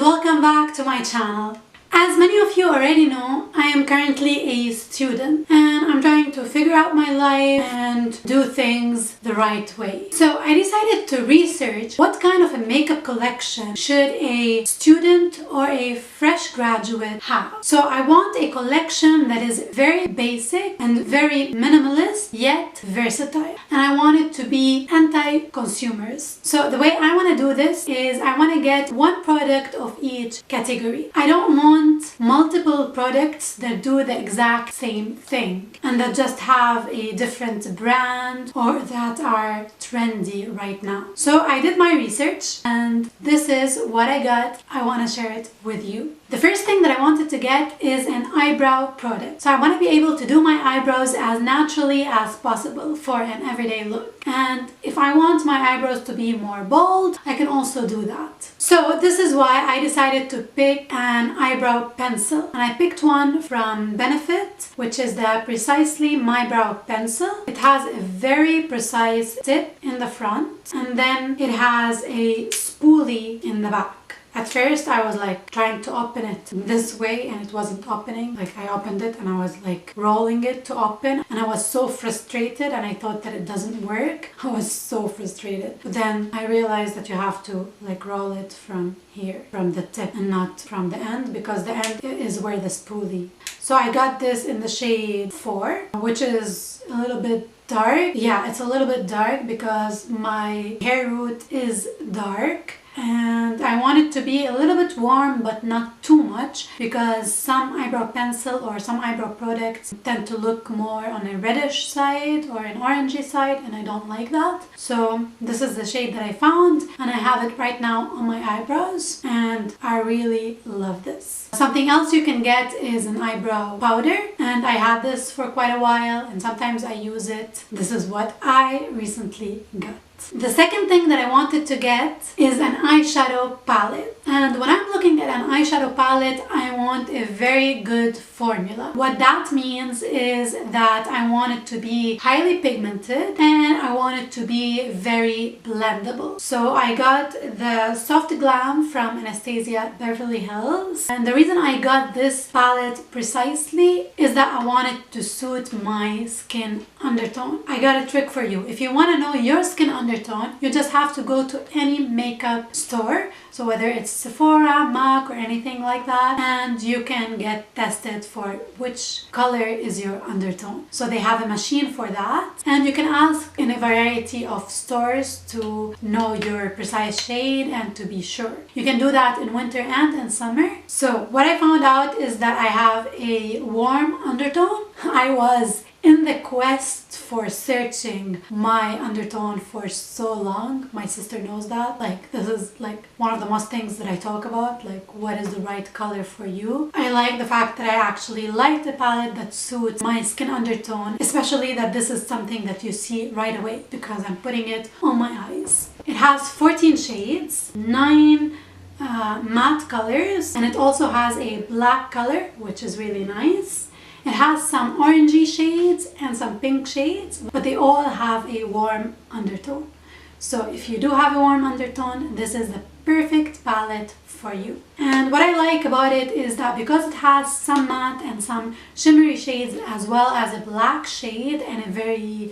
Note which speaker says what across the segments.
Speaker 1: welcome back to my channel. As many of you already know, I am currently a student and I'm trying to figure out my life and do things the right way. So I decided to research what kind of a makeup collection should a student or a fresh graduate have. So I want a collection that is very basic and very minimalist yet versatile. And I want it to be anti-consumerist. So the way I want to do this is I want to get one product of each category. I don't want multiple products that do the exact same thing and that just have a different brand or that are trendy right now. So I did my research and this is what I got. I want to share it with you. The first thing that I wanted to get is an eyebrow product. So I want to be able to do my eyebrows as naturally as possible for an everyday look. And if I want my eyebrows to be more bold, I can also do that. So this is why I decided to pick an eyebrow pencil. And I picked one from Benefit, which is the Precisely My Brow Pencil. It has a very precise tip in the front and then it has a spoolie in the back. At first I was like trying to open it this way and it wasn't opening. Like I opened it and I was like rolling it to open and I was so frustrated and I thought that it doesn't work. I was so frustrated. But then I realized that you have to like roll it from here, from the tip and not from the end, because the end is where the spoolie. So I got this in the shade 4, which is a little bit dark. Yeah, it's a little bit dark because my hair root is dark. And I want it to be a little bit warm but not too much, because some eyebrow pencil or some eyebrow products tend to look more on a reddish side or an orangey side and I don't like that. So this is the shade that I found and I have it right now on my eyebrows and I really love this. Something else you can get is an eyebrow powder, and I had this for quite a while and sometimes I use it. This is what I recently got. The second thing that I wanted to get is an eyeshadow palette. And when I'm looking at an eyeshadow palette, I want a very good formula. What that means is that I want it to be highly pigmented and I want it to be very blendable. So I got the Soft Glam from Anastasia Beverly Hills. And the reason I got this palette precisely is that I want it to suit my skin undertone. I got a trick for you. If you want to know your skin undertone, you just have to go to any makeup store. So whether it's Sephora, MAC or anything like that, and you can get tested for which color is your undertone. So they have a machine for that and you can ask in a variety of stores to know your precise shade and to be sure. You can do that in winter and in summer. So what I found out is that I have a warm undertone. I was in the quest for searching my undertone for so long. My sister knows that. Like, this is like one of the most things that I talk about, like what is the right color for you. I like the fact that I actually like the palette that suits my skin undertone, especially that this is something that you see right away because I'm putting it on my eyes. It has 14 shades, 9 matte colors, and it also has a black color, which is really nice. It has some orangey shades and some pink shades, but they all have a warm undertone. So if you do have a warm undertone, this is the perfect palette for you. And what I like about it is that because it has some matte and some shimmery shades as well as a black shade and a very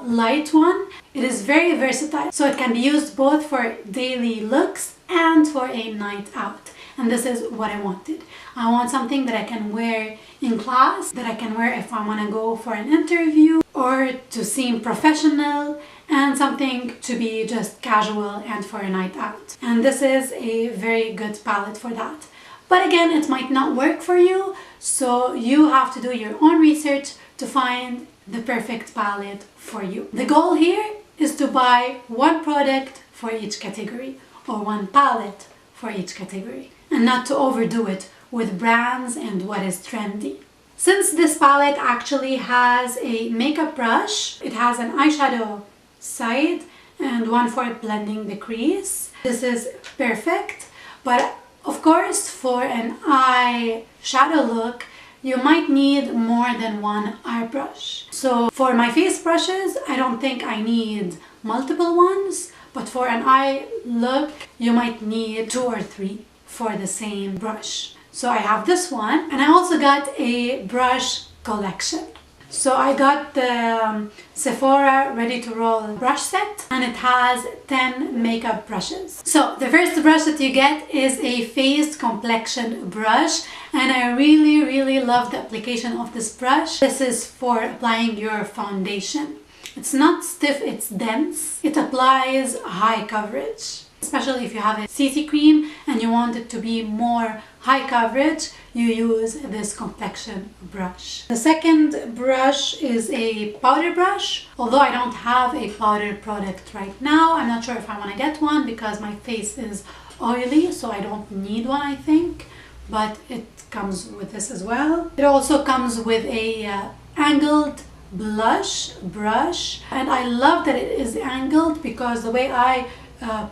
Speaker 1: light one, it is very versatile. So it can be used both for daily looks and for a night out. And this is what I wanted. I want something that I can wear in class, that I can wear if I want to go for an interview or to seem professional, and something to be just casual and for a night out. And this is a very good palette for that. But again, it might not work for you, so you have to do your own research to find the perfect palette for you. The goal here is to buy one product for each category or one palette for each category, and not to overdo it with brands and what is trendy. Since this palette actually has a makeup brush, it has an eyeshadow side and one for blending the crease. This is perfect, but of course for an eyeshadow look, you might need more than one eye brush. So for my face brushes, I don't think I need multiple ones, but for an eye look, you might need 2 or 3. for the same brush. So I have this one, and I also got a brush collection. So I got the Sephora Ready to Roll brush set, and it has 10 makeup brushes. So the first brush that you get is a face complexion brush, and I really love the application of this brush. This is for applying your foundation. It's not stiff, it's dense. It applies high coverage. Especially if you have a CC cream and you want it to be more high coverage, you use this complexion brush. The second brush is a powder brush. Although I don't have a powder product right now, I'm not sure if I want to get one because my face is oily, so I don't need one, I think. But it comes with this as well. It also comes with a angled blush brush, and I love that it is angled because the way I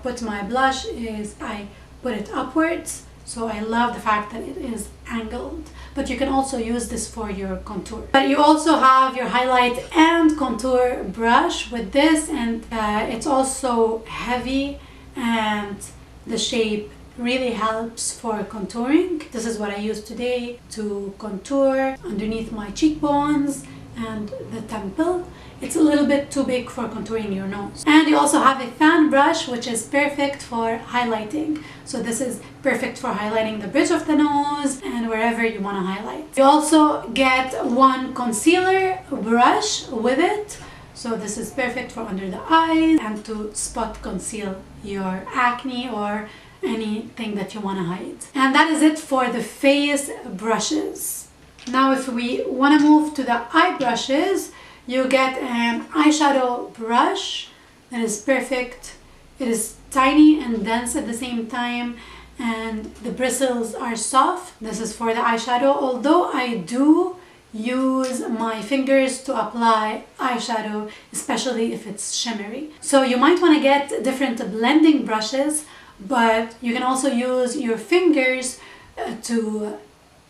Speaker 1: put my blush is I put it upwards, so I love the fact that it is angled. But you can also use this for your contour. But you also have your highlight and contour brush with this, and it's also heavy and the shape really helps for contouring. This is what I use today to contour underneath my cheekbones and the temple. It's a little bit too big for contouring your nose. And you also have a fan brush, which is perfect for highlighting. So this is perfect for highlighting the bridge of the nose and wherever you want to highlight. You also get one concealer brush with it. So this is perfect for under the eyes and to spot conceal your acne or anything that you want to hide. And that is it for the face brushes. Now if we want to move to the eye brushes, you get an eyeshadow brush that is perfect. It is tiny and dense at the same time, and the bristles are soft. This is for the eyeshadow, although I do use my fingers to apply eyeshadow, especially if it's shimmery. So you might want to get different blending brushes, but you can also use your fingers to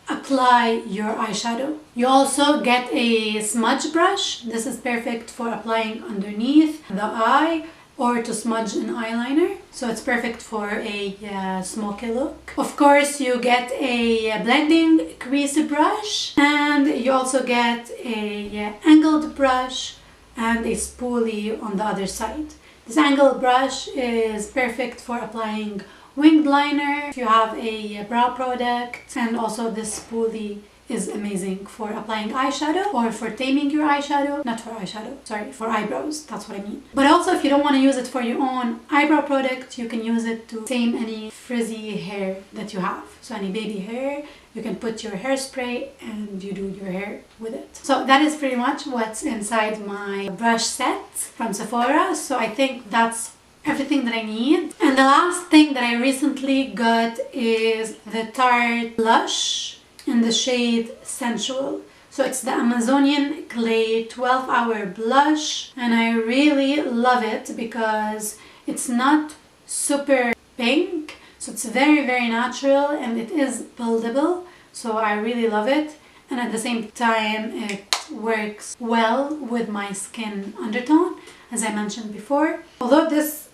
Speaker 1: apply your eyeshadow. You also get a smudge brush. This is perfect for applying underneath the eye or to smudge an eyeliner. So it's perfect for a smoky look. Of course, you get a blending crease brush, and you also get a angled brush and a spoolie on the other side. This angled brush is perfect for applying winged liner if you have a brow product, and also this spoolie is amazing for applying eyeshadow or for taming your eyeshadow. Not for eyeshadow, sorry, for eyebrows, that's what I mean. But also if you don't want to use it for your own eyebrow product, you can use it to tame any frizzy hair that you have. So any baby hair, you can put your hairspray and you do your hair with it. So that is pretty much what's inside my brush set from Sephora. So I think that's everything that I need. And the last thing that I recently got is the Tarte blush in the shade Sensual. So it's the Amazonian Clay 12-hour blush, and I really love it because it's not super pink, so it's very natural, and it is buildable, so I really love it. And at the same time it works well with my skin undertone, as I mentioned before. Although this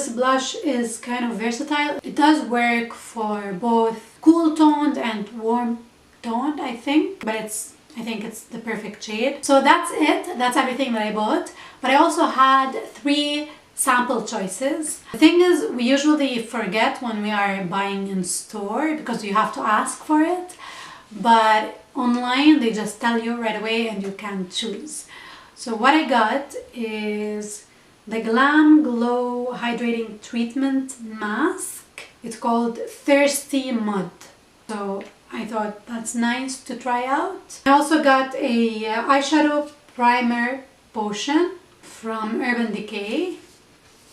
Speaker 1: blush is kind of versatile, it does work for both cool toned and warm toned, I think, but I think it's the perfect shade. So that's it, that's everything that I bought. But I also had 3 sample choices. The thing is, we usually forget when we are buying in store because you have to ask for it, but online they just tell you right away and you can choose. So what I got is the Glam Glow Hydrating Treatment Mask. It's called Thirsty Mud. So I thought that's nice to try out. I also got a eyeshadow primer potion from Urban Decay.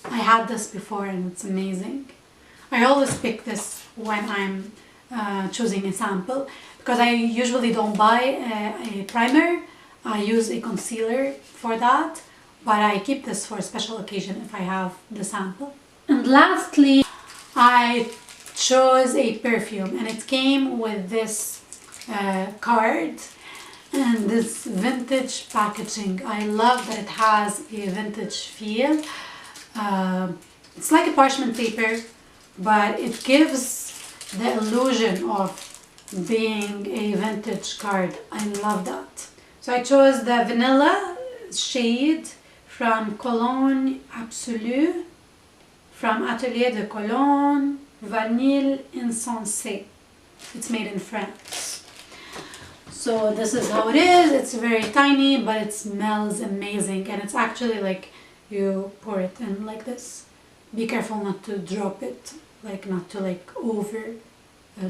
Speaker 1: I had this before and it's amazing. I always pick this when I'm choosing a sample because I usually don't buy a primer. I use a concealer for that, but I keep this for a special occasion if I have the sample. And lastly, I chose a perfume, and it came with this card and this vintage packaging. I love that it has a vintage feel. It's like a parchment paper, but it gives the illusion of being a vintage card. I love that. So I chose the vanilla shade from Cologne Absolu, from Atelier de Cologne, Vanille Insensé. It's made in France. So this is how it is. It's very tiny, but it smells amazing, and it's actually like you pour it in like this. Be careful not to drop it, like not to like over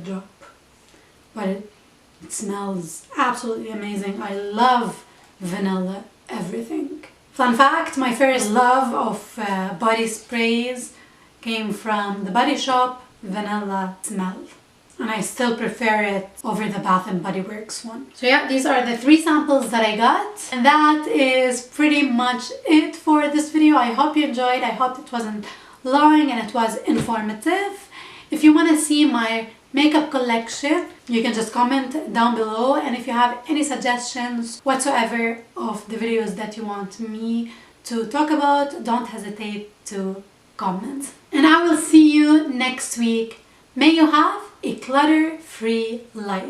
Speaker 1: drop, but it smells absolutely amazing. I love vanilla everything. Fun fact, my first love of body sprays came from the Body Shop Vanilla Smell, and I still prefer it over the Bath and Body Works one. So yeah, these are the 3 samples that I got, and that is pretty much it for this video. I hope you enjoyed. I hope it wasn't long and it was informative. If you want to see my makeup collection, you can just comment down below, and if you have any suggestions whatsoever of the videos that you want me to talk about, don't hesitate to comment. And I will see you next week. May you have a clutter-free life.